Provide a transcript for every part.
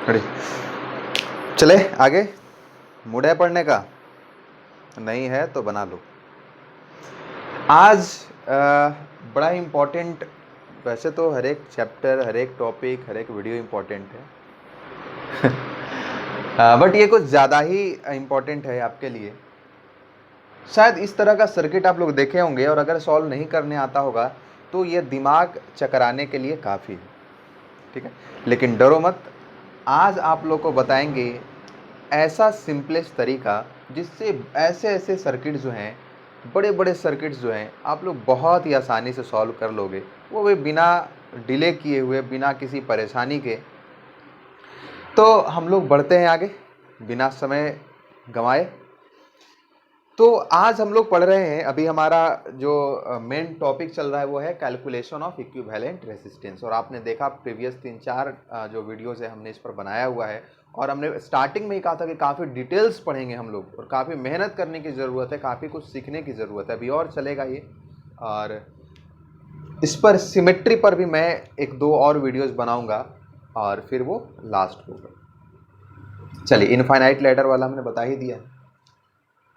खड़ी चले आगे। मूड है पढ़ने का? नहीं है तो बना लो। आज बड़ा इम्पोर्टेंट, वैसे तो हर एक चैप्टर, हर एक टॉपिक, हर एक वीडियो इम्पोर्टेंट है बट ये कुछ ज़्यादा ही इम्पोर्टेंट है आपके लिए। शायद इस तरह का सर्किट आप लोग देखे होंगे और अगर सॉल्व नहीं करने आता होगा तो ये दिमाग चकराने के लिए काफ़ी है, ठीक है। लेकिन डरो मत, आज आप लोग को बताएंगे ऐसा सिंपलेस्ट तरीका जिससे ऐसे ऐसे सर्किट जो हैं, बड़े बड़े सर्किट्स जो हैं, आप लोग बहुत ही आसानी से सॉल्व कर लोगे, वो भी बिना डिले किए हुए, बिना किसी परेशानी के। तो हम लोग बढ़ते हैं आगे बिना समय गंवाए। तो आज हम लोग पढ़ रहे हैं, अभी हमारा जो मेन टॉपिक चल रहा है वो है कैलकुलेशन ऑफ इक्विवेलेंट रेसिस्टेंस। और आपने देखा प्रीवियस 3-4 जो वीडियोस है हमने इस पर बनाया हुआ है, और हमने स्टार्टिंग में ही कहा था कि काफ़ी डिटेल्स पढ़ेंगे हम लोग और काफ़ी मेहनत करने की ज़रूरत है, काफ़ी कुछ सीखने की ज़रूरत है। अभी और चलेगा ये, और इस पर सिमेट्री पर भी मैं 1-2 और वीडियोज़ बनाऊँगा और फिर वो लास्ट होगा। चलिए, इनफाइनाइट लैडर वाला हमने बता ही दिया है,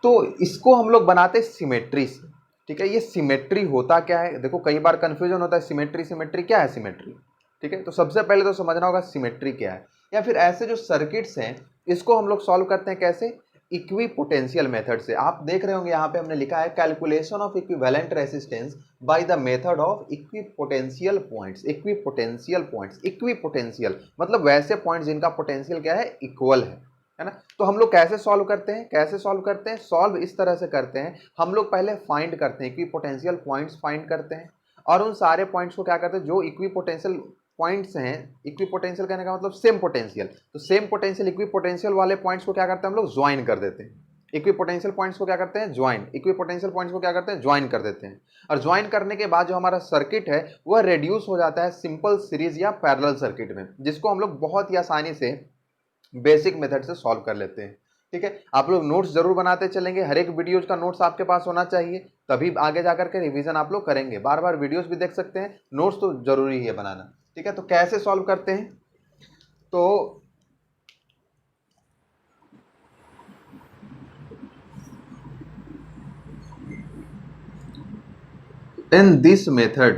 तो इसको हम लोग बनाते सिमेट्री से, ठीक है। ये सिमेट्री होता क्या है? देखो, कई बार कंफ्यूजन होता है सिमेट्री सिमेट्री क्या है सिमेट्री, ठीक है। तो सबसे पहले तो समझना होगा सिमेट्री क्या है, या फिर ऐसे जो सर्किट्स हैं इसको हम लोग सॉल्व करते हैं कैसे? इक्वी पोटेंशियल मेथड से। आप देख रहे होंगे यहाँ पे हमने लिखा है calculation of equivalent resistance by the method of equi पोटेंशियल पॉइंट्स। इक्वी पोटेंशियल पॉइंट्स, इक्वी पोटेंशियल मतलब वैसे पॉइंट्स जिनका पोटेंशियल क्या है? इक्वल है ना। तो हम लोग कैसे सॉल्व करते हैं? कैसे सॉल्व करते हैं? सॉल्व इस तरह से करते हैं, हम लोग पहले फाइंड करते हैं, इक्वी पोटेंशियल पॉइंट्स फाइंड करते हैं, और उन सारे पॉइंट्स को क्या करते हैं, जो इक्वी पोटेंशियल पॉइंट्स हैं, इक्वी पोटेंशियल कहने का मतलब सेम पोटेंशियल, तो सेम पोटेंशियल इक्वी पोटेंशियल वाले पॉइंट्स को क्या करते हैं हम लोग? ज्वाइन कर देते हैं। इक्वी पोटेंशियल पॉइंट्स को क्या करते हैं? ज्वाइन। इक्वी पोटेंशियल पॉइंट्स को क्या करते हैं? ज्वाइन कर देते हैं। और ज्वाइन करने के बाद जो हमारा सर्किट है वह रिड्यूस हो जाता है सिंपल सीरीज या पैरेलल सर्किट में, जिसको हम लोग बहुत ही आसानी से बेसिक मेथड से सॉल्व कर लेते हैं, ठीक है। आप लोग नोट्स जरूर बनाते चलेंगे, हर एक वीडियोज का नोट्स आपके पास होना चाहिए, तभी आगे जाकर के रिवीजन आप लोग करेंगे। बार बार वीडियोस भी देख सकते हैं, नोट्स तो जरूरी है बनाना, ठीक है। तो कैसे सॉल्व करते हैं? तो in this method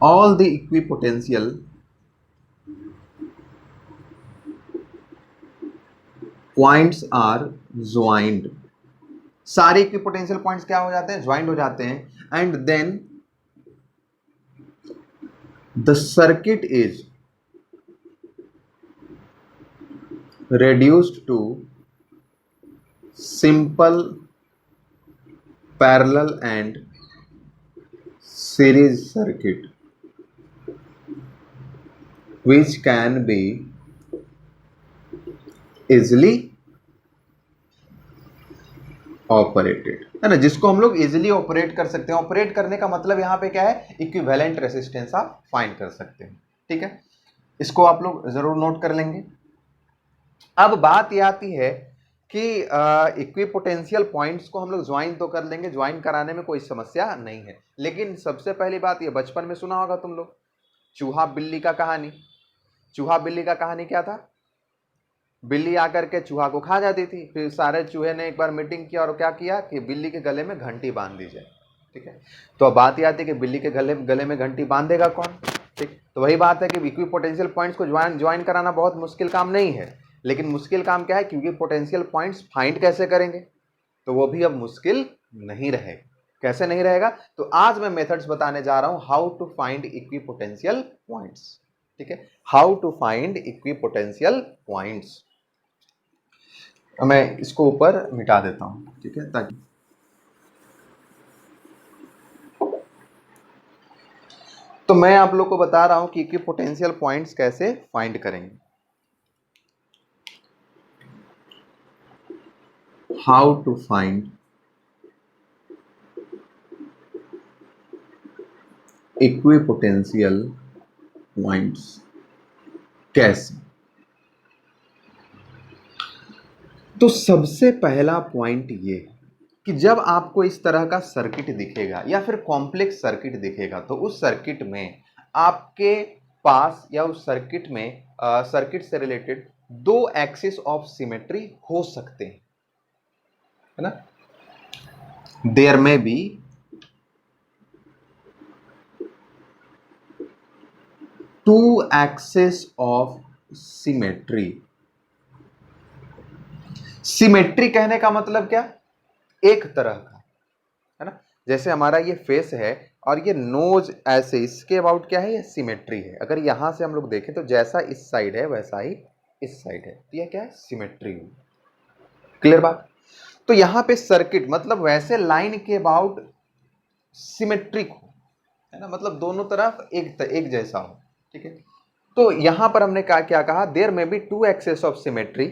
all the equipotential points are joined। सारे इक्विपोटेंशियल पॉइंट्स क्या हो जाते हैं? ज्वाइंट हो जाते हैं। And then the circuit is reduced to simple parallel and series circuit which can be easily operated, है ना, जिसको हम लोग इजीली ऑपरेट कर सकते हैं। ऑपरेट करने का मतलब यहाँ पे क्या है? इक्विवेलेंट रेसिस्टेंस आप फाइंड कर सकते हैं, ठीक है। इसको आप लोग जरूर नोट कर लेंगे। अब बात ये आती है कि इक्विपोटेंशियल पॉइंट्स को हम लोग ज्वाइन तो कर लेंगे, ज्वाइन कराने में कोई समस्या नहीं है, लेकिन सबसे पहली बात, ये बचपन में सुना होगा तुम लोग, चूहा बिल्ली का कहानी। चूहा बिल्ली का कहानी क्या था? बिल्ली आकर के चूहा को खा जाती थी, फिर सारे चूहे ने एक बार मीटिंग किया और क्या किया कि बिल्ली के गले में घंटी बांध दी जाए, ठीक है। तो अब बात ये आती है कि बिल्ली के गले में घंटी बांधेगा कौन, ठीक। तो वही बात है कि इक्वी पोटेंशियल पॉइंट्स को ज्वाइन कराना बहुत मुश्किल काम नहीं है, लेकिन मुश्किल काम क्या है? क्योंकि पोटेंशियल पॉइंट्स फाइंड कैसे करेंगे, तो वो भी अब मुश्किल नहीं रहेगा। कैसे नहीं रहेगा? तो आज मैं मेथड्स बताने जा रहा हूं, हाउ टू फाइंड इक्वी पोटेंशियल पॉइंट्स, ठीक है। हाउ टू फाइंड इक्वी पोटेंशियल पॉइंट्स। मैं इसको ऊपर मिटा देता हूं, ठीक है, ताकि तो मैं आप लोग को बता रहा हूं कि इक्विपोटेंशियल पॉइंट्स कैसे फाइंड करेंगे। How to find equipotential points, कैसे? तो सबसे पहला पॉइंट ये, कि जब आपको इस तरह का सर्किट दिखेगा या फिर कॉम्प्लेक्स सर्किट दिखेगा तो उस सर्किट में आपके पास या उस सर्किट में सर्किट से रिलेटेड दो एक्सिस ऑफ सिमेट्री हो सकते हैं, है ना। There may be two axis of symmetry. Symmetry कहने का मतलब क्या, एक तरह का, है ना। जैसे हमारा ये फेस है और ये नोज ऐसे, इसके अबाउट क्या है, ये सिमेट्री है। अगर यहां से हम लोग देखें तो जैसा इस साइड है वैसा ही इस साइड है, तो ये क्या है, सिमेट्री। क्लियर बात। तो यहां पे सर्किट मतलब वैसे लाइन के अबाउट सिमेट्रिक हो, है ना, मतलब दोनों तरफ एक जैसा हो, ठीक है। तो यहां पर हमने क्या कहा, there may be two axes of symmetry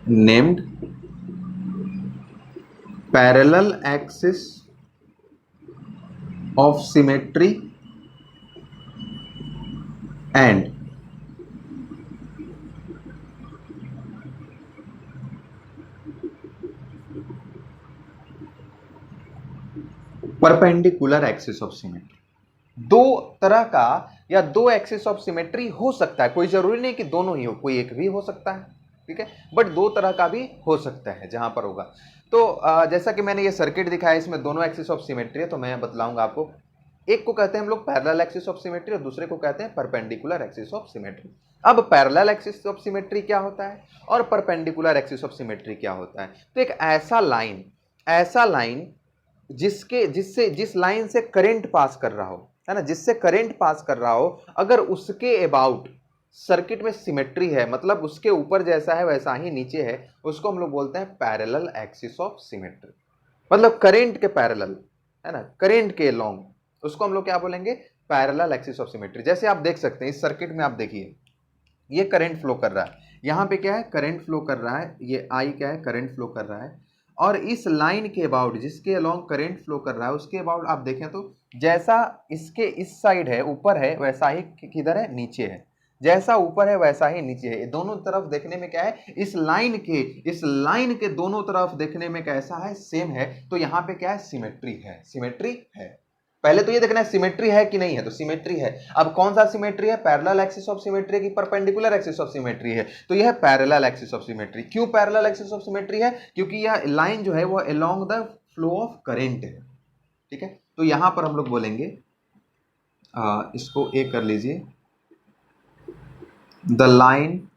named parallel axis of symmetry and perpendicular axis of symmetry. दो तरह का या दो एक्सिस ऑफ सिमेट्री हो सकता है, कोई जरूरी नहीं कि दोनों ही हो, कोई एक भी हो सकता है, ठीक है, बट दो तरह का भी हो सकता है जहां पर होगा। तो जैसा कि मैंने ये सर्किट दिखाया, इसमें दोनों एक्सिस ऑफ सिमेट्री है, तो मैं बतलाऊंगा आपको। एक को कहते हैं हम लोग पैरेलल एक्सिस ऑफ सिमेट्री और दूसरे को कहते हैं परपेंडिकुलर एक्सिस ऑफ सिमेट्री। अब पैरेलल एक्सिस ऑफ सिमेट्री क्या होता है और परपेंडिकुलर एक्सिस ऑफ सिमेट्री क्या होता है। तो एक ऐसा लाइन जिसके जिससे जिस लाइन से करंट पास कर रहा हो, है ना, जिससे करंट पास कर रहा हो, अगर उसके अबाउट सर्किट में सिमेट्री है, मतलब उसके ऊपर जैसा है वैसा ही नीचे है, उसको हम लोग बोलते हैं पैरेलल एक्सिस ऑफ सिमेट्री। मतलब करंट के पैरेलल, है ना, करंट के लॉन्ग, उसको हम लोग क्या बोलेंगे, पैरेलल एक्सिस ऑफ सिमेट्री। जैसे आप देख सकते हैं इस सर्किट में, आप देखिए ये करंट फ्लो कर रहा है, यहां पे क्या है, करंट फ्लो कर रहा है, ये आई क्या है, करंट फ्लो कर रहा है। और इस लाइन के अबाउट जिसके अलोंग करंट फ्लो कर रहा है, उसके अबाउट आप देखें तो जैसा इसके इस साइड है ऊपर है, वैसा ही किधर है, नीचे है। जैसा ऊपर है वैसा ही नीचे है। दोनों तरफ देखने में क्या है, इस लाइन के दोनों तरफ देखने में कैसा है, सेम है। तो यहां पे क्या है, सिमेट्री है, सिमेट्री है। पहले तो ये देखना है सिमेट्री है कि नहीं है, तो सिमेट्री है। अब कौन सा सिमेट्री है, पैरेलल एक्सिस ऑफ सिमेट्री की परपेंडिकुलर एक्सिस ऑफ सिमेट्री है, तो यह है पैरेलल एक्सिस ऑफ सिमेट्री। क्यों पैरेलल एक्सिस ऑफ सिमेट्री है, क्योंकि यह लाइन जो है वो along the flow of current है, ठीक है। तो यहां पर हम लोग बोलेंगे, इसको एक कर लीजिए, द लाइन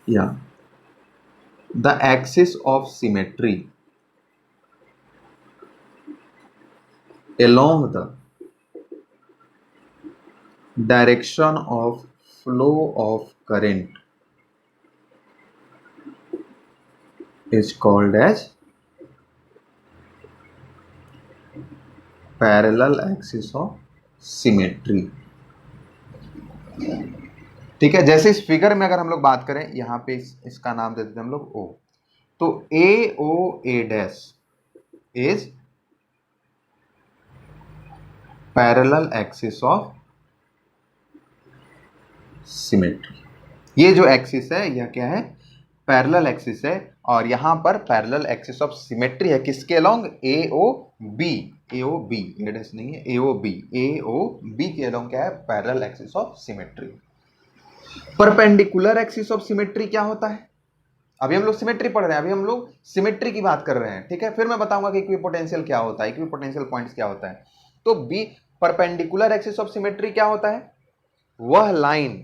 या the axis of symmetry along the direction of flow of current is called as parallel axis of symmetry। ठीक है। जैसे इस फिगर में अगर हम लोग बात करें, यहां पे इसका नाम दे देते हैं हम लोग ओ, तो A O A dash is parallel axis of symmetry. ये जो एक्सिस है यह क्या है, पैरेलल एक्सिस है। और यहां पर पैरेलल एक्सिस ऑफ सिमेट्री है किसके अलोंग, ए ओ बी, ए ओ बी, एडस नहीं है, ए ओ बी, ए ओ बी के अलोंग क्या है, parallel axis of symmetry. Perpendicular axis of symmetry क्या होता है, अभी हम लोग सिमेट्री पढ़ रहे हैं, अभी हम लोग सिमेट्री की बात कर रहे हैं, ठीक है। फिर मैं बताऊंगा कि इक्विपोटेंशियल क्या होता है, इक्विपोटेंशियल पॉइंट्स क्या होता है। तो बी परपेंडिकुलर एक्सिस ऑफ सिमेट्री क्या होता है, वह लाइन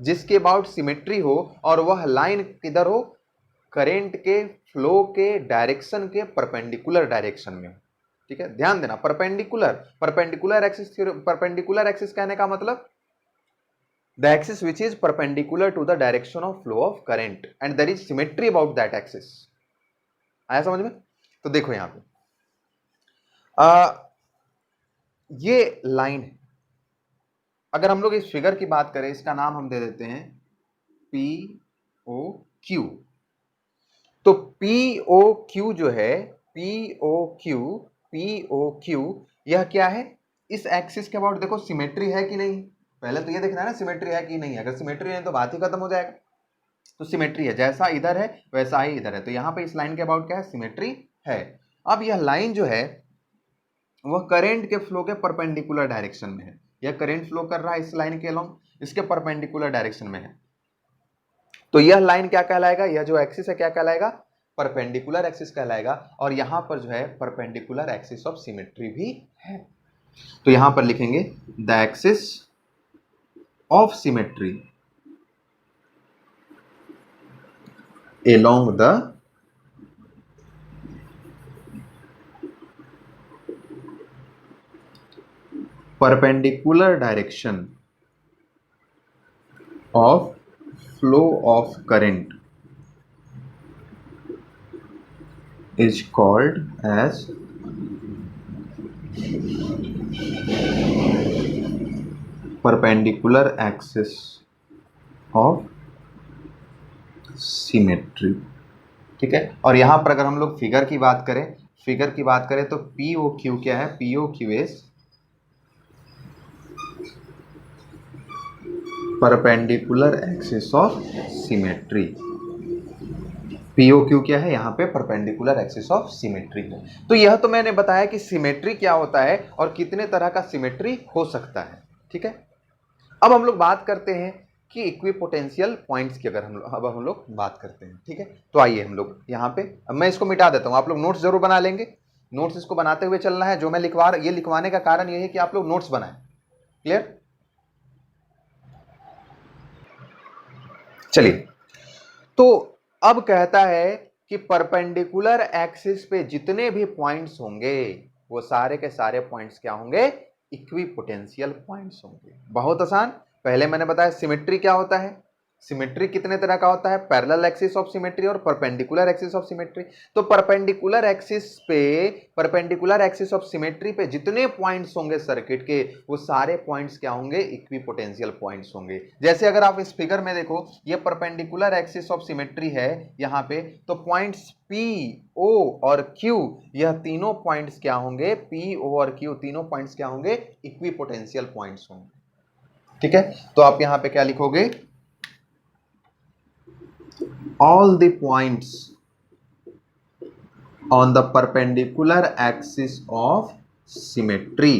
जिसके अबाउट सिमेट्री हो और वह लाइन किधर हो, करंट के फ्लो के डायरेक्शन के परपेंडिकुलर डायरेक्शन में हो, ठीक है। ध्यान देना, परपेंडिकुलर एक्सिस कहने का मतलब the axis which is perpendicular to the direction of flow of current and there is symmetry about that axis। आया समझ में। तो देखो यहां पे ये लाइन है, अगर हम लोग इस फिगर की बात करें, इसका नाम हम दे देते हैं पी ओ क्यू। तो पी ओ क्यू जो है, पी ओ क्यू यह क्या है, इस एक्सिस के अबाउट देखो सिमेट्री है कि नहीं, पहले तो ये देखना है ना सिमेट्री है कि नहीं है, अगर सिमेट्री नहीं तो बात ही खत्म हो जाएगा। तो सिमेट्री है, जैसा इधर है वैसा ही इधर है, तो यहाँ पे इस लाइन के अबाउट क्या है, सिमेट्री है। अब यह लाइन जो है वह करंट के फ्लो के परपेंडिकुलर डायरेक्शन में है, यह करंट फ्लो कर रहा है इस लाइन के अलोंग, इसके परपेंडिकुलर डायरेक्शन में है। तो यह लाइन क्या कहलाएगा, यह जो एक्सिस है क्या कहलाएगा, परपेंडिकुलर एक्सिस कहलाएगा, और यहां पर जो है परपेंडिकुलर एक्सिस ऑफ सिमेट्री भी है। तो यहां पर लिखेंगे the axis of symmetry along the perpendicular direction of flow of current is called as perpendicular axis of symmetry। ठीक है, और यहां पर अगर हम लोग फिगर की बात करें तो पी ओ क्यू क्या है, P O Q S perpendicular axis of symmetry. POQ क्या है, यहाँ पे परपेंडिकुलर एक्सिस ऑफ सिमेट्री है। तो यह तो मैंने बताया कि सिमेट्री क्या होता है और कितने तरह का सिमेट्री हो सकता है। ठीक है, अब हम लोग बात करते हैं कि इक्विपोटेंशियल पॉइंट्स की, अगर हम लोग बात करते हैं। ठीक है, तो आइए हम लोग यहाँ पे, अब मैं इसको मिटा देता हूँ, आप लोग नोट्स जरूर बना लेंगे, नोट्स इसको बनाते हुए चलना है। जो मैं ये लिखवाने का कारण यह है कि आप लोग नोट्स बनाएं। क्लियर, चलिए। तो अब कहता है कि परपेंडिकुलर एक्सिस पे जितने भी पॉइंट्स होंगे वो सारे के सारे पॉइंट्स क्या होंगे, इक्विपोटेंशियल पॉइंट्स होंगे। बहुत आसान, पहले मैंने बताया सिमेट्री क्या होता है, सिमेट्री कितने तरह का होता है, पैरेलल एक्सिस ऑफ सिमेट्री और परपेंडिकुलर एक्सिस ऑफ सिमेट्री। तो परपेंडिकुलर एक्सिस ऑफ सिमेट्री पे जितने पॉइंट्स होंगे सर्किट के, वो सारे पॉइंट्स क्या होंगे, इक्विपोटेंशियल पॉइंट्स होंगे। जैसे अगर आप इस फिगर में देखो, ये परपेंडिकुलर एक्सिस ऑफ सिमेट्री है यहाँ पे, तो पॉइंट्स P, O और Q, यह तीनों पॉइंट्स क्या होंगे, P, O और Q तीनों पॉइंट्स क्या होंगे, इक्विपोटेंशियल पॉइंट्स होंगे। ठीक है, तो आप यहां पे क्या लिखोगे, all the points on the perpendicular axis of symmetry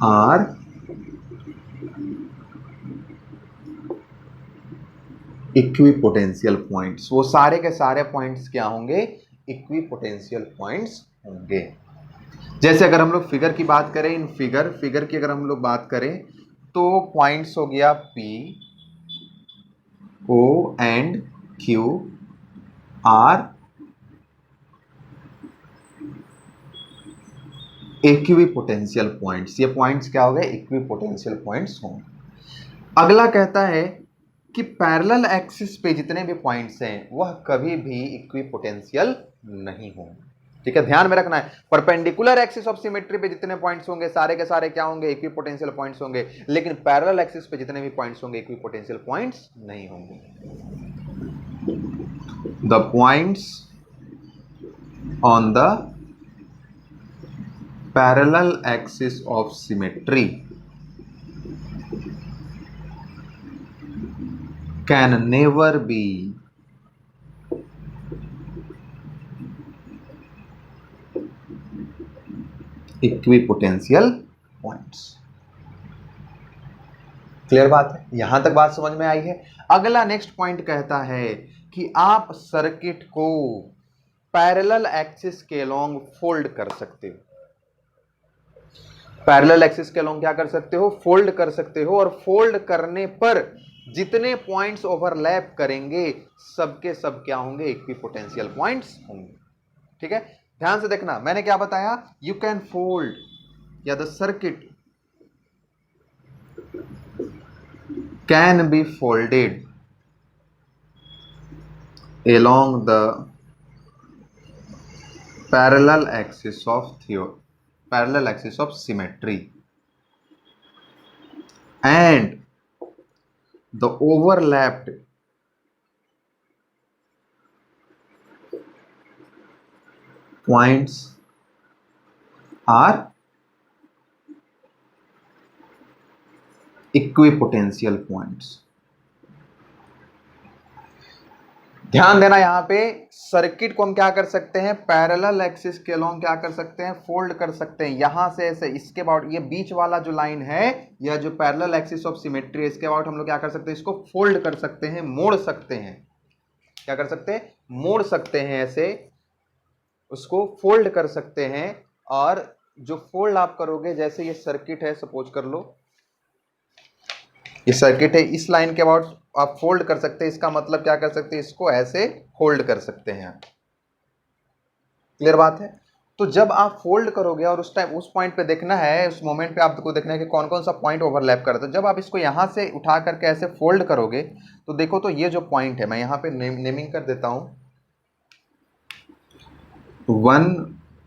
are equipotential points. वो सारे के सारे पॉइंट्स क्या होंगे, इक्विपोटेंशियल पॉइंट्स होंगे। जैसे अगर हम लोग फिगर की बात करें, इन फिगर की अगर हम लोग बात करें तो पॉइंट्स हो गया P, O and Q are equipotential points. ये पॉइंट्स क्या हो गए, इक्विपोटेंशियल पॉइंट्स होंगे। अगला कहता है कि पैरेलल एक्सिस पे जितने भी पॉइंट्स हैं वह कभी भी इक्विपोटेंशियल नहीं होंगे। ठीक है, ध्यान में रखना है, परपेंडिकुलर एक्सिस ऑफ सिमेट्री पे जितने पॉइंट्स होंगे सारे के सारे क्या होंगे, इक्विपोटेंशियल पॉइंट्स होंगे, लेकिन पैरेलल एक्सिस पे जितने भी पॉइंट्स होंगे इक्विपोटेंशियल पॉइंट्स नहीं होंगे। The points on the parallel axis of symmetry can never be equipotential points. Clear बात है, यहां तक बात समझ में आई है। अगला नेक्स्ट पॉइंट कहता है कि आप सर्किट को पैरेलल एक्सिस के अलोंग फोल्ड कर सकते हो। पैरेलल एक्सिस के अलोंग क्या कर सकते हो, फोल्ड कर सकते हो, और फोल्ड करने पर जितने पॉइंट्स ओवरलैप करेंगे सबके सब क्या होंगे, इक्विपोटेंशियल पॉइंट्स होंगे। ठीक है, ध्यान से देखना, मैंने क्या बताया, यू कैन फोल्ड या the circuit can be folded along the parallel axis of symmetry and the overlapped points are equipotential points. ध्यान देना यहां पे, सर्किट को हम क्या कर सकते हैं, पैरेलल एक्सिस के अलोंग क्या कर सकते हैं, फोल्ड कर सकते हैं। यहां से ऐसे इसके अबाउट, ये बीच वाला जो लाइन है या जो पैरेलल एक्सिस ऑफ सिमेट्री है, इसके अबाउट हम लोग क्या कर सकते हैं, इसको फोल्ड कर सकते हैं, मोड़ सकते हैं। क्या कर सकते हैं, मोड़ सकते हैं, ऐसे उसको फोल्ड कर सकते हैं। और जो फोल्ड आप करोगे, जैसे ये सर्किट है, सपोज कर लो ये सर्किट है, इस लाइन के अबाउट आप फोल्ड कर सकते हैं। इसका मतलब क्या कर सकते हैं, इसको ऐसे होल्ड कर सकते हैं। क्लियर बात है। तो जब आप फोल्ड करोगे और उस टाइम उस पॉइंट पे देखना है, उस मोमेंट पे आपको देखना है कि कौन कौन सा पॉइंट ओवरलैप कर रहा है। तो जब आप इसको यहां से उठा करके ऐसे फोल्ड करोगे तो देखो, तो ये जो पॉइंट है, मैं यहां पे नेमिंग कर देता हूं, 1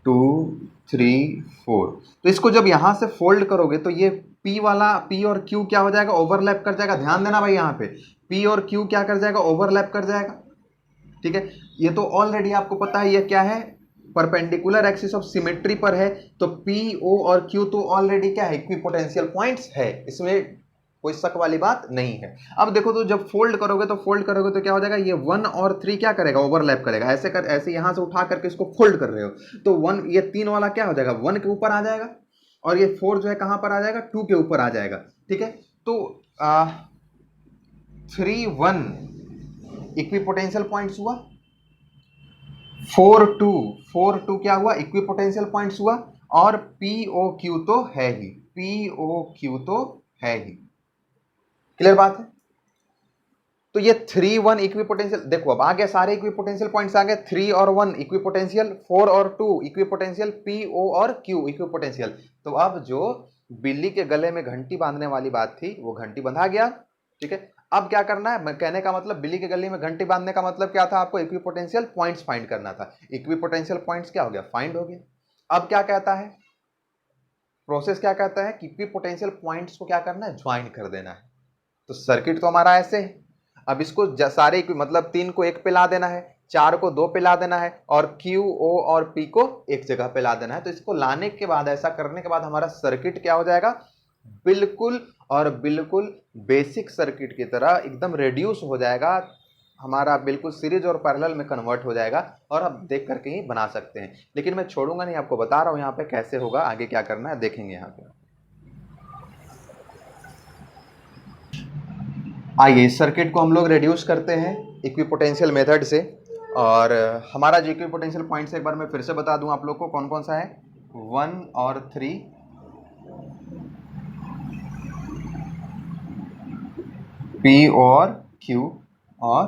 2 3 4। तो इसको जब यहां से फोल्ड करोगे तो ये P वाला, P और Q क्या हो जाएगा, ओवरलैप कर जाएगा। ध्यान देना भाई, यहाँ पे P और Q क्या कर जाएगा, ओवरलैप कर जाएगा। ठीक है, ये तो ऑलरेडी आपको पता है, ये क्या है, परपेंडिकुलर एक्सिस ऑफ सिमेट्री पर है। तो P, O और Q तो ऑलरेडी क्या है, इक्विपोटेंशियल पॉइंट्स है, इसमें कोई शक वाली बात नहीं है। अब देखो, तो जब फोल्ड करोगे तो क्या हो जाएगा, ये 1 और 3 क्या करेगा, ओवरलैप करेगा। ऐसे यहां से उठा करके इसको फोल्ड कर रहे हो तो 1, ये 3 वाला क्या हो जाएगा, 1 के ऊपर आ जाएगा, और ये 4 जो है कहां पर आ जाएगा, 2 के ऊपर आ जाएगा। ठीक है, तो 3 1 इक्विपोटेंशियल पॉइंट्स हुआ, 4 2 क्या हुआ, इक्विपोटेंशियल पॉइंट्स हुआ। और POQ तो है ही, POQ तो है ही। क्लियर बात है। तो ये 3 1 इक्विपोटेंशियल, देखो अब आ गया, सारे इक्विपोटेंशियल पॉइंट्स आ गए, 3 और 1 इक्विपोटेंशियल, 4 और 2 इक्विपोटेंशियल, PO और Q इक्विपोटेंशियल। तो अब जो बिल्ली के गले में घंटी बांधने वाली बात थी, वो घंटी बंधा गया। ठीक है, अब क्या करना है, कहने का मतलब, बिल्ली के गले में घंटी बांधने का मतलब क्या था, आपको इक्विपोटेंशियल पॉइंट्स फाइंड करना था। इक्विपोटेंशियल पॉइंट्स क्या हो गया, फाइंड हो गया। अब क्या कहता है प्रोसेस, क्या कहता है कि इक्विपोटेंशियल पॉइंट्स को क्या करना है, ज्वाइन कर देना है। तो सर्किट तो हमारा ऐसे है, अब इसको सारे मतलब 3 को एक पे ला देना है, 4 को 2 पे ला देना है, और Q, O और P को एक जगह पे ला देना है। तो इसको लाने के बाद, ऐसा करने के बाद हमारा सर्किट क्या हो जाएगा, बिल्कुल और बिल्कुल बेसिक सर्किट की तरह एकदम रिड्यूस हो जाएगा हमारा, बिल्कुल सीरीज और पैरेलल में कन्वर्ट हो जाएगा, और आप देख करके ही बना सकते हैं। लेकिन मैं छोड़ूंगा नहीं, आपको बता रहा हूं यहाँ पे कैसे होगा, आगे क्या करना है देखेंगे यहाँ पे। आइए, इस सर्किट को हम लोग रिड्यूस करते हैं इक्विपोटेंशियल मेथड से। और हमारा जो इक्विपोटेंशियल पॉइंट्स, एक बार मैं फिर से बता दूं आप लोग को, कौन कौन सा है, 1 और 3, P और Q, और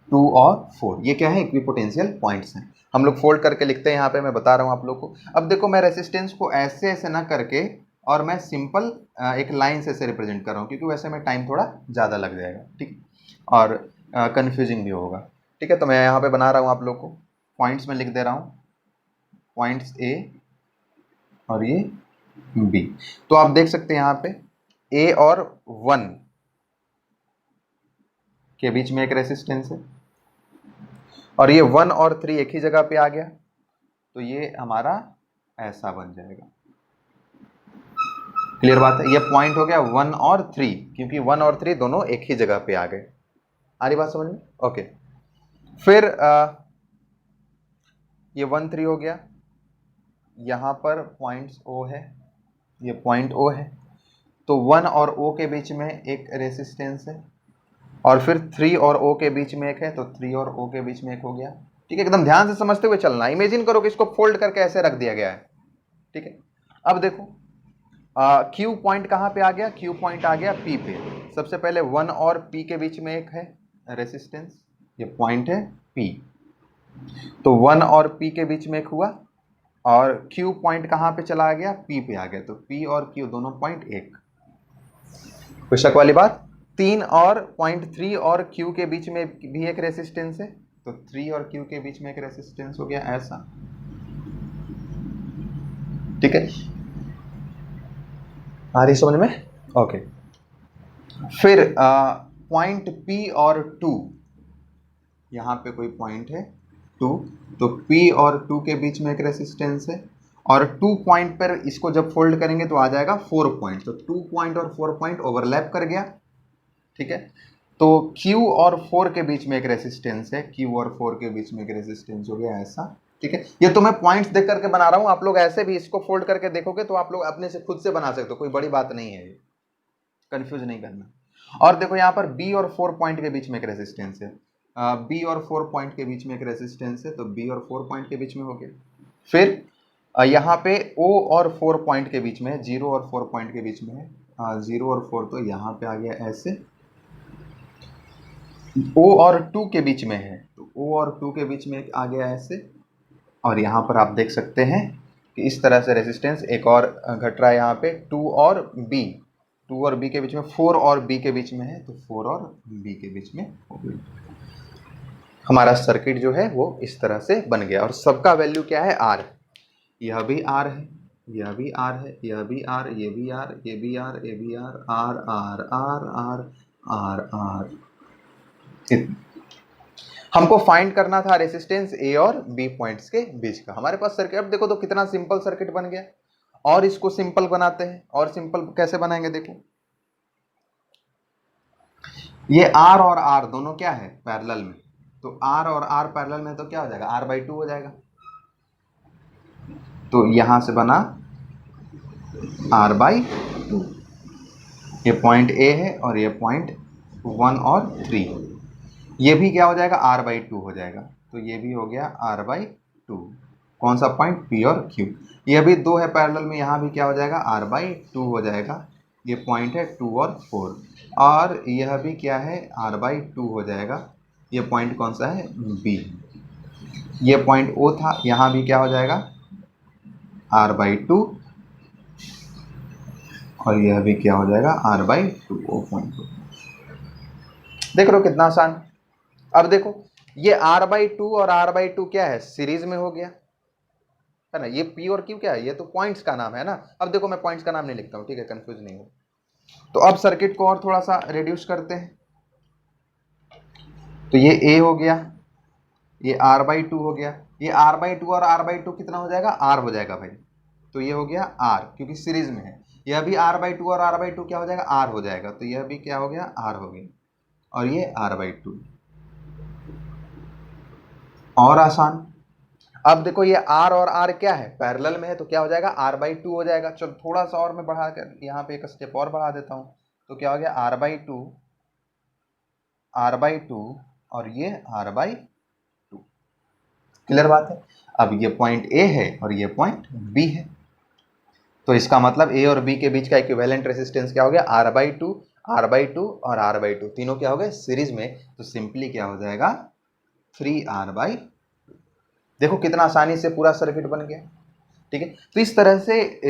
2 और 4, ये क्या है, इक्विपोटेंशियल पॉइंट्स हैं। हम लोग फोल्ड करके लिखते हैं, यहाँ पे मैं बता रहा हूँ आप लोग को। अब देखो, मैं रेसिस्टेंस को ऐसे ऐसे ना करके, और मैं सिंपल एक लाइन से रिप्रेजेंट कर रहा हूँ, क्योंकि वैसे में टाइम थोड़ा ज़्यादा लग जाएगा। ठीक, और कंफ्यूजिंग भी होगा। ठीक है, तो मैं यहाँ पे बना रहा हूँ आप लोग को, पॉइंट्स में लिख दे रहा हूँ, पॉइंट्स A और ये B। तो आप देख सकते हैं यहाँ पे A और 1 के बीच में एक रेसिस्टेंस है, और ये 1 और 3 एक ही जगह पे आ गया, तो ये हमारा ऐसा बन जाएगा। क्लियर बात है, ये पॉइंट हो गया 1 और 3, क्योंकि 1 और 3 दोनों एक ही जगह पे आ गए। आ रही बात समझ में, ओके। फिर ये 1 3 हो गया, यहां पर पॉइंट्स O है, ये पॉइंट O है, तो 1 और O के बीच में एक रेसिस्टेंस है, और फिर 3 और O के बीच में एक है, तो 3 और O के बीच में एक हो गया। ठीक है, एकदम ध्यान से समझते हुए चलना। इमेजिन करो कि इसको फोल्ड करके ऐसे रख दिया गया है। ठीक है, अब देखो Q पॉइंट कहां पे आ गया, Q पॉइंट आ गया P पे। सबसे पहले 1 और P के बीच में एक है रेसिस्टेंस, ये पॉइंट है P, तो 1 और P के बीच में एक हुआ, और Q पॉइंट कहां पे चला गया, P पे आ गया, तो P और Q दोनों पॉइंट एक। कोई शक वाली बात। 3 और पॉइंट 3 और Q के बीच में भी एक रेसिस्टेंस है, तो 3 और Q के बीच में एक रेसिस्टेंस हो गया ऐसा। ठीक है, आ रही समझ में, ओके। फिर पॉइंट P और 2, यहां पे कोई पॉइंट है 2, तो P और 2 के बीच में एक रेसिस्टेंस है, और 2 पॉइंट पर इसको जब फोल्ड करेंगे तो आ जाएगा 4 पॉइंट। तो 2 पॉइंट और 4 पॉइंट ओवरलैप कर गया, ठीक है। तो Q और 4 के बीच में एक रेसिस्टेंस है, Q और 4 के बीच में एक रेसिस्टेंस हो गया ऐसा, ठीक है। ये तो मैं पॉइंट्स देख करके बना रहा हूं, आप लोग ऐसे भी इसको फोल्ड करके देखोगे तो आप लोग अपने से खुद से बना सकते हो, कोई बड़ी बात नहीं है, ये कंफ्यूज नहीं करना। और देखो यहाँ पर B और 4 पॉइंट के बीच में एक रेसिस्टेंस है, B और 4 पॉइंट के बीच में एक रेसिस्टेंस है, तो B और 4 पॉइंट के बीच में हो गया। फिर यहाँ पे O और 4 पॉइंट के बीच में है, 0 और 4 पॉइंट के बीच में है, 0 और 4 तो यहाँ पे आ गया ऐसे। O और 2 के बीच में है, तो O और 2 के बीच में आ गया ऐसे। और यहाँ पर आप देख सकते हैं कि इस तरह से रेजिस्टेंस एक और घट रहा है यहाँ पे, 2 और B के बीच में, 4 और B के बीच में है, तो 4 और B के बीच में हो गई। हमारा सर्किट जो है वो इस तरह से बन गया, और सबका वैल्यू क्या है, R। यह भी R है, यह भी R है, यह भी R, ये भी R, ये भी R, ये भी R, R R R R R R। हमको फाइंड करना था रेसिस्टेंस A और B पॉइंट्स के बीच का। हमारे पास सर्किट, अब देखो तो कितना सिंपल सर्किट बन गया। और इसको सिंपल बनाते हैं, और सिंपल कैसे बनाएंगे, देखो ये R और R दोनों क्या है, पैरेलल में, तो R और R पैरेलल में, तो क्या हो जाएगा, R/2 हो जाएगा। तो यहां से बना R/2, ये पॉइंट A है और ये पॉइंट 1 और 3, ये भी क्या हो जाएगा, R/2 हो जाएगा। तो ये भी हो गया R/2, कौन सा पॉइंट, P और Q। ये भी 2 है पैरेलल में, यहाँ भी क्या हो जाएगा, R/2 हो जाएगा। ये पॉइंट है 2 और 4, और यह भी क्या है, R/2 हो जाएगा। ये पॉइंट कौन सा है, B। ये पॉइंट O था, यहाँ भी क्या हो जाएगा, R/2, और यह भी क्या हो जाएगा, R/2, O पॉइंट। देख लो कितना आसान। अब देखो ये R/2 और R/2 क्या है, सीरीज में हो गया है ना। ये P और Q क्या है, ये तो पॉइंट्स का नाम है ना। अब देखो मैं पॉइंट्स का नाम नहीं लिखता हूं, ठीक है, कंफ्यूज नहीं हो। तो अब सर्किट को और थोड़ा सा रिड्यूस करते हैं। तो ये A हो गया, ये R/2 हो गया, ये R/2 और R/2 कितना हो जाएगा, R हो जाएगा भाई। तो ये हो गया R, क्योंकि सीरीज में है। यह भी R/2 और R/2 क्या हो जाएगा, R हो जाएगा। तो यह भी क्या हो गया, R हो गया, और ये R/2। और आसान। अब देखो ये R और R क्या है, पैरेलल में है, तो क्या हो जाएगा, R/2 हो जाएगा। चलो थोड़ा सा और मैं बढ़ा कर यहाँ पे एक स्टेप और बढ़ा देता हूँ, तो क्या हो गया, R/2 और ये R/2। क्लियर बात है। अब ये पॉइंट A है और ये पॉइंट B है, तो इसका मतलब A और B के बीच का इक्विवेलेंट रेजिस्टेंस क्या हो गया, R/2, R/2 और R/2, तीनों क्या हो गए, सीरीज में। तो सिंपली क्या हो जाएगा, 3R/2। देखो कितना आसानी से पूरा सर्किट बन गया, ठीक है। तो इस तरह से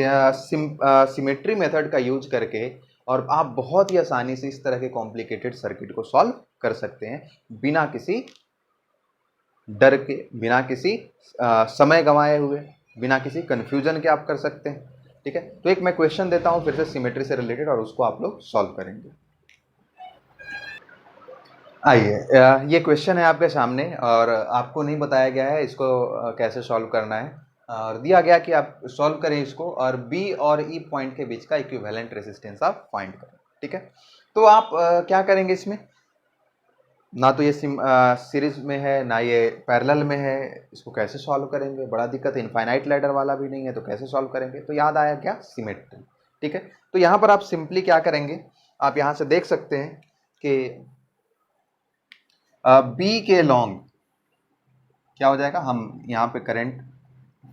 सिमेट्री मेथड का यूज करके और आप बहुत ही आसानी से इस तरह के कॉम्प्लिकेटेड सर्किट को सॉल्व कर सकते हैं, बिना किसी डर के, बिना किसी समय गंवाए हुए, बिना किसी कंफ्यूजन के आप कर सकते हैं, ठीक है। तो एक मैं क्वेश्चन देता हूं फिर से सिमेट्री से रिलेटेड, और उसको आप लोग सॉल्व करेंगे। आइए, ये क्वेश्चन है आपके सामने, और आपको नहीं बताया गया है इसको कैसे सॉल्व करना है, और दिया गया कि आप सॉल्व करें इसको, और B और E पॉइंट के बीच का इक्विवेलेंट रेजिस्टेंस आप फाइंड करें, ठीक है। तो आप क्या करेंगे इसमें, ना तो ये सीरीज में है, ना ये पैरेलल में है, इसको कैसे सॉल्व करेंगे, बड़ा दिक्कत है। इनफाइनाइट लैडर वाला भी नहीं है, तो कैसे सॉल्व करेंगे। तो याद आया क्या, सिमेट्री, ठीक है। तो यहाँ पर आप सिंपली क्या करेंगे, आप यहाँ से देख सकते हैं कि B के लॉन्ग क्या हो जाएगा, हम यहाँ पे करंट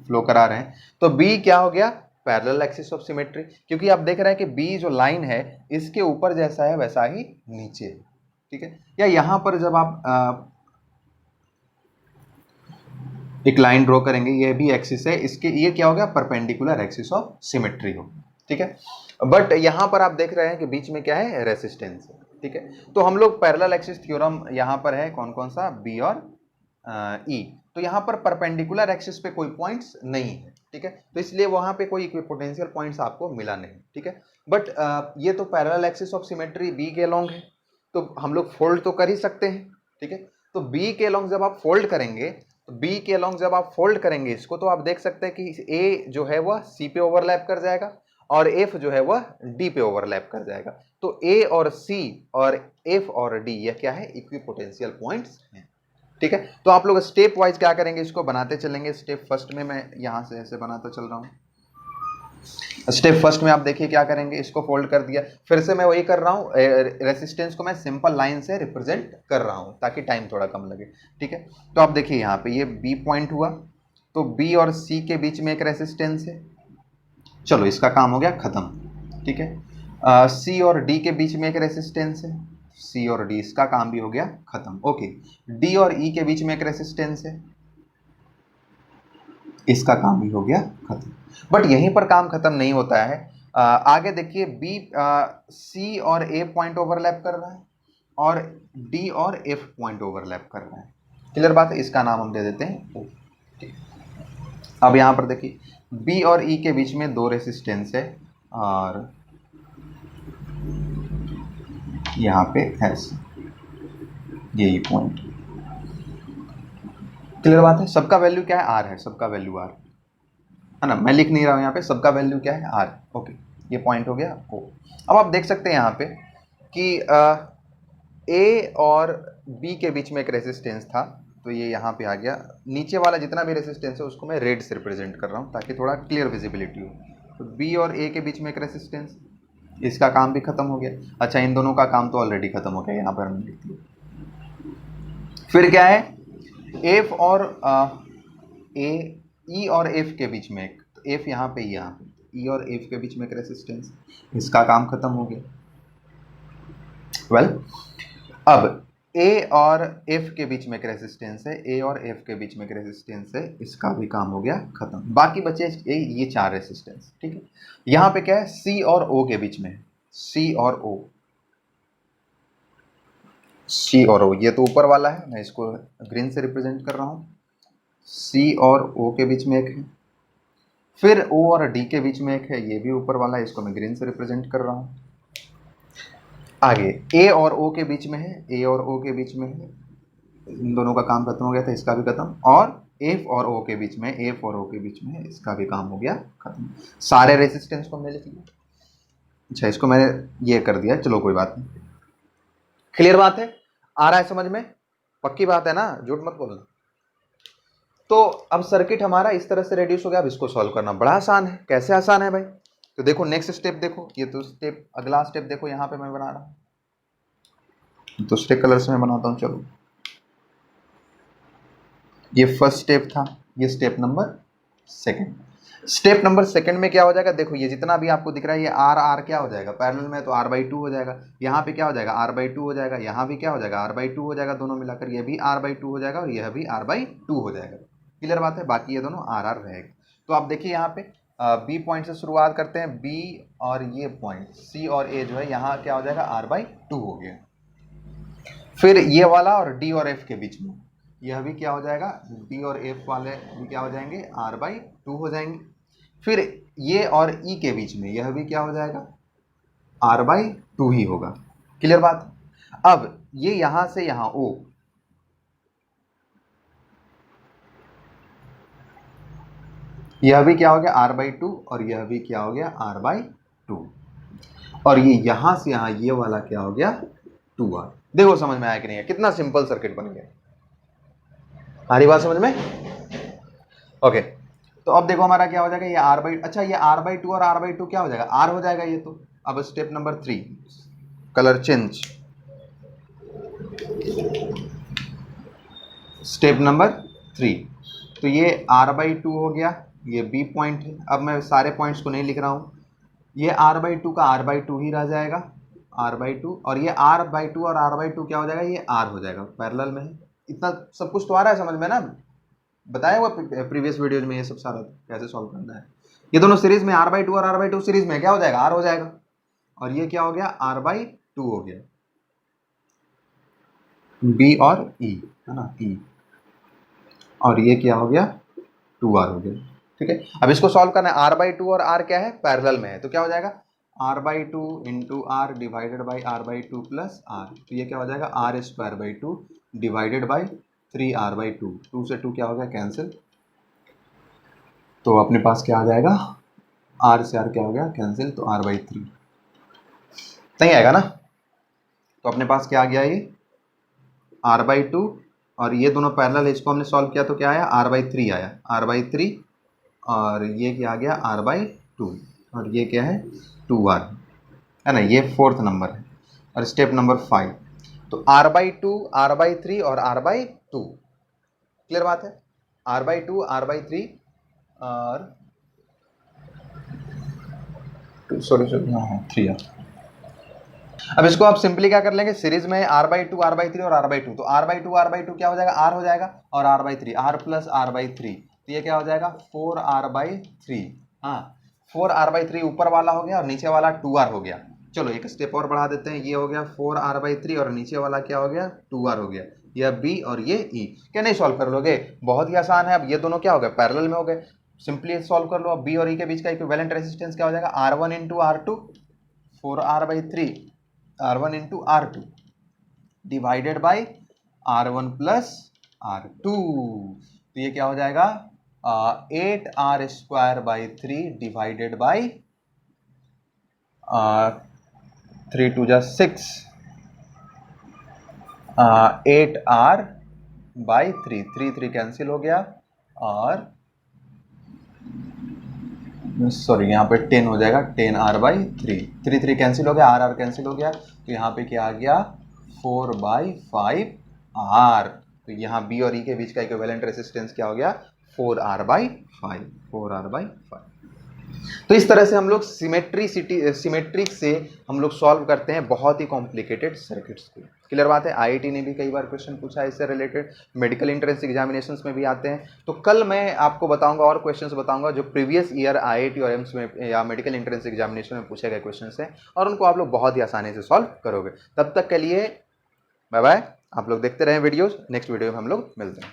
फ्लो करा रहे हैं, तो B क्या हो गया, पैरेलल एक्सिस ऑफ सिमेट्री, क्योंकि आप देख रहे हैं कि B जो लाइन है इसके ऊपर जैसा है वैसा ही नीचे है, ठीक है। या यहाँ पर जब आप एक लाइन ड्रॉ करेंगे, ये भी एक्सिस है, इसके ये क्या हो गया, परपेंडिकुलर एक्सिस ऑफ सिमेट्री हो, ठीक है। बट यहाँ पर आप देख रहे हैं कि बीच में क्या है, रेसिस्टेंस है, ठीक है। तो हम लोग पैरेलल एक्सिस थ्योरम यहाँ पर है, कौन कौन सा, B और E। तो यहाँ पर परपेंडिकुलर एक्सिस पे कोई पॉइंट्स नहीं है, ठीक है, तो इसलिए वहां पे कोई इक्विपोटेंशियल पॉइंट्स आपको मिला नहीं, ठीक है। बट ये तो parallel axis of symmetry B के लॉन्ग है, तो हम लोग फोल्ड तो कर ही सकते हैं, ठीक है। तो B के लॉन्ग जब आप फोल्ड करेंगे तो बी के अलोंग जब आप फोल्ड करेंगे इसको तो आप देख सकते हैं कि ए जो है वह सी पे ओवरलैप कर जाएगा और एफ जो है वह डी पे ओवरलैप कर जाएगा। तो ए और सी और एफ और डी यह क्या है, इक्विपोटेंशियल पॉइंट्स हैं। ठीक है, तो आप लोग स्टेप वाइज क्या करेंगे, इसको बनाते चलेंगे। स्टेप फर्स्ट में मैं यहां से ऐसे बनाता चल रहा हूं। स्टेप फर्स्ट में आप देखिए क्या करेंगे, इसको फोल्ड कर दिया, फिर से मैं वही कर रहा हूँ, रेसिस्टेंस को मैं सिंपल लाइन से रिप्रेजेंट कर रहा हूँ ताकि टाइम थोड़ा कम लगे। ठीक है, तो आप देखिए यहाँ पे ये बी पॉइंट हुआ, तो बी और सी के बीच में एक रेसिस्टेंस है, चलो इसका काम हो गया खत्म। ठीक है, सी और डी के बीच में एक रेसिस्टेंस है, सी और डी, इसका काम भी हो गया खत्म। ओके, डी और ई के बीच में एक रेसिस्टेंस है, इसका काम भी हो गया खत्म। बट यहीं पर काम खत्म नहीं होता है, आगे देखिए बी सी और ए पॉइंट ओवरलैप कर रहा है और डी और एफ पॉइंट ओवरलैप कर रहा है। क्लियर बात है, इसका नाम हम दे देते हैं ओ। अब यहां पर देखिए बी और ई के बीच में दो रेसिस्टेंस है और यहां पे एस, यही पॉइंट। क्लियर बात है, सबका वैल्यू क्या है, आर है, सबका वैल्यू आर है ना, मैं लिख नहीं रहा हूं यहाँ पे, सबका वैल्यू क्या है, आर। ओके, ये पॉइंट हो गया ओ। अब आप देख सकते हैं यहाँ पे कि ए और बी के बीच में एक रेसिस्टेंस था, तो ये यहाँ पे आ गया। नीचे वाला जितना भी रेसिस्टेंस है उसको मैं रेड से रिप्रेजेंट कर रहा हूँ ताकि थोड़ा क्लियर विजिबिलिटी हो। तो बी और ए के बीच में एक रेसिस्टेंस, इसका काम भी खत्म हो गया। अच्छा, इन दोनों का काम तो ऑलरेडी खत्म हो गया, यहाँ पर हमने लिख दिया। फिर क्या है, एफ और ए, ई और एफ के बीच में एक, तो एफ यहाँ पे, यहाँ पे ई और एफ के बीच में एक रेसिस्टेंस, इसका काम खत्म हो गया। वेल, अब ए और एफ के बीच में एक रेसिस्टेंस है, ए और एफ के बीच में एक रेसिस्टेंस है, इसका भी काम हो गया खत्म। बाकी बचे ये चार रेसिस्टेंस। ठीक है, यहाँ पे क्या है, सी और ओ के बीच में है, सी और ओ, सी और ओ, ये तो ऊपर वाला है, मैं इसको ग्रीन से रिप्रेजेंट कर रहा हूँ। सी और ओ के बीच में एक है, फिर ओ और डी के बीच में एक है, ये भी ऊपर वाला है, इसको मैं ग्रीन से रिप्रेजेंट कर रहा हूँ। आगे ए और ओ के बीच में है, ए और ओ के बीच में है, इन दोनों का काम खत्म हो गया था, इसका भी खत्म। और एफ और ओ के बीच में, एफ और ओ के बीच में है, इसका भी काम हो गया खत्म। सारे रेसिस्टेंस को हमने लिख लिया। अच्छा, इसको मैंने ये कर दिया, चलो कोई बात नहीं। क्लियर बात है, आ रहा है समझ में, पक्की बात है ना, झूठ मत बोलना। तो अब सर्किट हमारा इस तरह से रेड्यूस हो गया। अब इसको सॉल्व करना बड़ा आसान है। कैसे आसान है भाई, तो देखो नेक्स्ट स्टेप देखो, ये तो स्टेप, अगला स्टेप देखो, यहाँ पे मैं बना रहा हूँ, दूसरे कलर से मैं बनाता हूँ। चलो, ये फर्स्ट स्टेप था, ये step number second. Step number second में क्या हो जाएगा, देखो ये जितना भी आपको दिख रहा है, ये आर आर क्या हो जाएगा, पैरेलल में तो r/2 हो जाएगा। यहाँ पे क्या हो जाएगा, r/2 हो जाएगा, यहाँ भी क्या हो जाएगा, r/2 हो जाएगा, दोनों मिलाकर ये भी r/2 हो जाएगा और यह भी r/2 हो जाएगा। क्लियर बात है, बाकी ये दोनों आर आर रहेगा। तो आप देखिए यहाँ पे बी पॉइंट से शुरुआत करते हैं, बी और ये पॉइंट सी और ए जो है, यहाँ क्या हो जाएगा, r/2 हो गया। फिर ये वाला और डी और एफ के बीच में यह भी क्या हो जाएगा, डी और एफ वाले भी क्या हो जाएंगे, r/2 हो जाएंगे। फिर ये और ई के बीच में यह भी क्या हो जाएगा, r/2 ही होगा। क्लियर बात। अब ये यहां से यहां ओ, यह भी क्या हो गया, r/2 और यह भी क्या हो गया, r/2। और ये यहां से यहां ये वाला क्या हो गया, 2r। देखो समझ में आया कि नहीं है, कितना सिंपल सर्किट बन गया। आ रही बात समझ में, ओके। तो अब देखो हमारा क्या हो जाएगा, ये अच्छा ये r/2 और r/2 क्या हो जाएगा, r हो जाएगा ये तो। अब step number 3, colour change. Step number 3, तो ये r/2 हो गया, ये b पॉइंट है। अब मैं सारे पॉइंट्स को नहीं लिख रहा हूं, ये r/2 का r/2 ही रह जाएगा, r/2, और ये r/2 और r/2 क्या हो जाएगा, ये r हो जाएगा, पैरेलल में है। इतना सब कुछ तो आ रहा है समझ में ना, बताया हुआ प्रीवियस वीडियोज में ये सब सारा कैसे सॉल्व करना है। ये दोनों सीरीज में r/2 और r/2 सीरीज में क्या हो जाएगा, r हो जाएगा, और ये क्या हो गया, r/2 हो गया, b और e है ना, e, और ये क्या हो गया, 2r हो गया। ठीक है, अब इसको सॉल्व करना है, r/2 और r क्या है, पैरेलल में है, तो क्या हो जाएगा, r/2 into r divided by r/2 plus r, तो ये क्या हो जाएगा, r² by 2 divided by 3r/2, 2 से 2 क्या हो गया कैंसिल, तो अपने पास क्या आ जाएगा, r से r क्या हो गया कैंसिल, तो r/3 सही आएगा ना। तो अपने पास क्या आ गया, ये r/2 और ये दोनों पैरेलल, इसको हमने सॉल्व किया तो क्या आया, r/3 आया, r/3 और ये क्या आ गया r/2 और ये क्या है 2r है ना, ये फोर्थ नंबर है। और स्टेप नंबर 5, तो r/2 r/3 और r/2, क्लियर बात है, r/2 r/3 और सॉरी हाँ 3r। अब इसको आप सिंपली क्या कर लेंगे, सीरीज में r/2 r/3 और r/2, तो r/2 क्या हो जाएगा, r हो जाएगा और r/3 r प्लस r/3, तो ये क्या हो जाएगा 4r/3। हाँ 4r/3 ऊपर वाला हो गया और नीचे वाला 2r हो गया। चलो एक स्टेप और बढ़ा देते हैं, ये हो गया 4r/3 और नीचे वाला क्या हो गया 2r हो गया, यह b और ये e। क्या नहीं सॉल्व कर लोगे, बहुत ही आसान है। अब ये दोनों क्या हो गए पैरेलल में हो गए, सिंपली सॉल्व कर लो। अब b और e के बीच का इक्विवेलेंट रेजिस्टेंस क्या हो जाएगा, r1 into r2, 4r/3 r1 into r2 divided by r1 plus r2, तो ये क्या हो जाएगा 8r² डिवाइडेड बाई 3 2 जा 6, 8r/3, 3 3 कैंसिल हो गया और सॉरी यहाँ पे 10 हो जाएगा, 10r/3, 3 3 कैंसिल हो गया, r कैंसिल हो गया, तो यहाँ पे क्या आ गया 4/5r। तो यहाँ b और e के बीच का इक्विवेलेंट रेजिस्टेंस क्या हो गया 4r/5, 4r/5। तो इस तरह से हम लोग सिमेट्रिक से हम लोग सॉल्व करते हैं बहुत ही कॉम्प्लिकेटेड सर्किट्स को। क्लियर बात है, आईआईटी ने भी कई बार क्वेश्चन पूछा है इससे रिलेटेड, मेडिकल एंट्रेंस एग्जामिनेशंस में भी आते हैं। तो कल मैं आपको बताऊंगा और क्वेश्चंस बताऊंगा जो प्रीवियस ईयर आईआईटी और एम्स में या मेडिकल एंट्रेंस एग्जामिनेशन में पूछे गए क्वेश्चन हैं और उनको आप लोग बहुत ही आसानी से सॉल्व करोगे। तब तक के लिए बाय बाय, आप लोग देखते रहें वीडियोज़, नेक्स्ट वीडियो में हम लोग मिलते हैं।